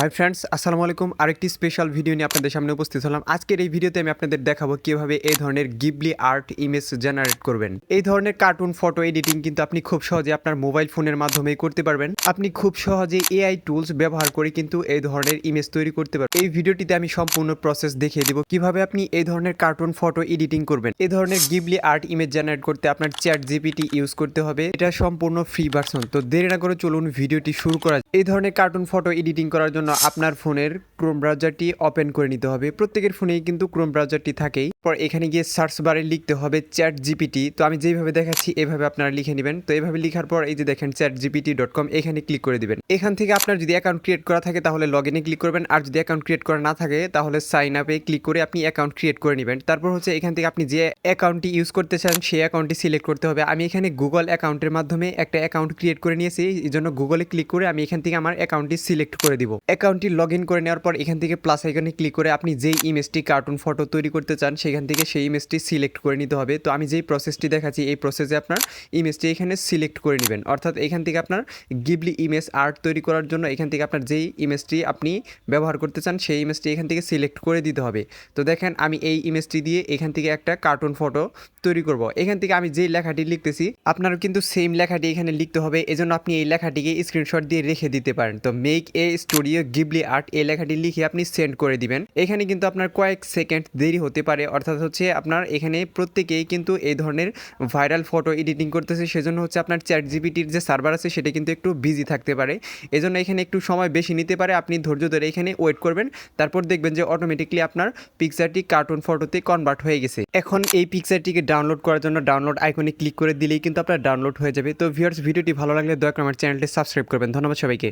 Hi friends, আসসালামু আলাইকুম। আরেকটি স্পেশাল ভিডিও নিয়ে আপনাদের সামনে উপস্থিত হলাম। আজকের এই ভিডিওতে আমি আপনাদের দেখাবো কিভাবে এই ধরনের গিবলি আর্ট ইমেজ জেনারেট করবেন। এই ধরনের কার্টুন ফটো এডিটিং কিন্তু আপনি খুব সহজে আপনার মোবাইল ফোনের মাধ্যমেই করতে পারবেন। আপনি খুব সহজে এআই টুলস ব্যবহার করে কিন্তু এই ধরনের ইমেজ তৈরি করতে পারবেন। এই ভিডিওটিতে আমি সম্পূর্ণ প্রসেস দেখিয়ে দিব কিভাবে আপনি এই ধরনের কার্টুন ফটো এডিটিং করবেন। এই ধরনের গিবলি আর্ট ইমেজ জেনারেট করতে আপনার চ্যাট জিপিটি ইউজ করতে হবে। এটা সম্পূর্ণ ফ্রি ভার্সন। তো দেরি না করে চলুন ভিডিওটি শুরু করা যাক। এই ধরনের কার্টুন ফটো এডিটিং করার জন্য আপনার ফোনের ক্রোম ব্রাউজারটি ওপেন করে নিতে হবে। প্রত্যেকের ফোনেই কিন্তু ক্রোম ব্রাউজারটি থাকেই। পর এখানে গিয়ে সার্চ বারে লিখতে হবে চ্যাট জিপিটি। তো আমি যেভাবে দেখাচ্ছি এভাবে আপনারা লিখে নেবেন। তো এভাবে লেখার পর এই যে দেখেন chatgpt.com, এখানে ক্লিক করে দিবেন। এখান থেকে আপনার যদি অ্যাকাউন্ট ক্রিয়েট করা থাকে তাহলে লগ ইনে ক্লিক করবেন, আর যদি অ্যাকাউন্ট ক্রিয়েট করা না থাকে তাহলে সাইন আপে ক্লিক করে আপনি অ্যাকাউন্ট ক্রিয়েট করে নেবেন। তারপর হচ্ছে এখান থেকে আপনি যে অ্যাকাউন্টটি ইউজ করতে চান সেই অ্যাকাউন্টটি সিলেক্ট করতে হবে। আমি এখানে গুগল অ্যাকাউন্টের মাধ্যমে একটা অ্যাকাউন্ট ক্রিয়েট করে নিয়েছি, এই জন্য গুগলে ক্লিক করে আমি এখান থেকে আমার অ্যাকাউন্টটি সিলেক্ট করে দিব। অ্যাকাউন্টটি লগ ইন করে নেওয়ার পর এখান থেকে প্লাস আইকনে ক্লিক করে আপনি যেই ইমেজটি কার্টুন ফটো তৈরি করতে চান সেখান থেকে সেই ইমেজটি সিলেক্ট করে নিতে হবে। তো আমি যেই প্রসেসটি দেখাচ্ছি এই প্রসেসে আপনার ইমেজটি এখানে সিলেক্ট করে নেবেন। অর্থাৎ এখান থেকে আপনার গিবলি ইমেজ আর্ট তৈরি করার জন্য এখান থেকে আপনার যেই ইমেজটি আপনি ব্যবহার করতে চান সেই ইমেজটি এখান থেকে সিলেক্ট করে দিতে হবে। তো দেখেন আমি এই ইমেজটি দিয়ে এখান থেকে একটা কার্টুন ফটো তৈরি করব। এখান থেকে আমি যেই লেখাটি লিখতেছি আপনারও কিন্তু সেম লেখাটি এখানে লিখতে হবে। এজন্য আপনি এই লেখাটিকে স্ক্রিনশট দিয়ে রেখে দিতে পারেন। তো make a studio Ghibli art এই লেখাটি লিখে আপনি সেন্ড করে দিবেন। এখানে কিন্তু আপনার কয়েক সেকেন্ড দেরি হতে পারে, অর্থাৎ হচ্ছে আপনার এখানে প্রত্যেকেই কিন্তু এই ধরনের ভাইরাল ফটো এডিটিং করতেছে, সেজন্য হচ্ছে আপনার চ্যাট জিপিটির যে সার্ভার আছে সেটা কিন্তু একটু বিজি থাকতে পারে। এজন্য এখানে একটু সময় বেশি নিতে পারে। আপনি ধৈর্য ধরে এখানে ওয়েট করবেন, তারপর দেখবেন যে অটোমেটিকলি আপনার পিকচারটি কার্টুন ফটোতে কনভার্ট হয়ে গেছে। এখন এই পিকচারটিকে ডাউনলোড করার জন্য ডাউনলোড আইকনে ক্লিক করে দিলেই কিন্তু আপনার ডাউনলোড হয়ে যাবে। তো ভিউয়ার্স, ভিডিওটি ভালো লাগলে দয়া করে আমার চ্যানেলটি সাবস্ক্রাইব করবেন। ধন্যবাদ সবাইকে।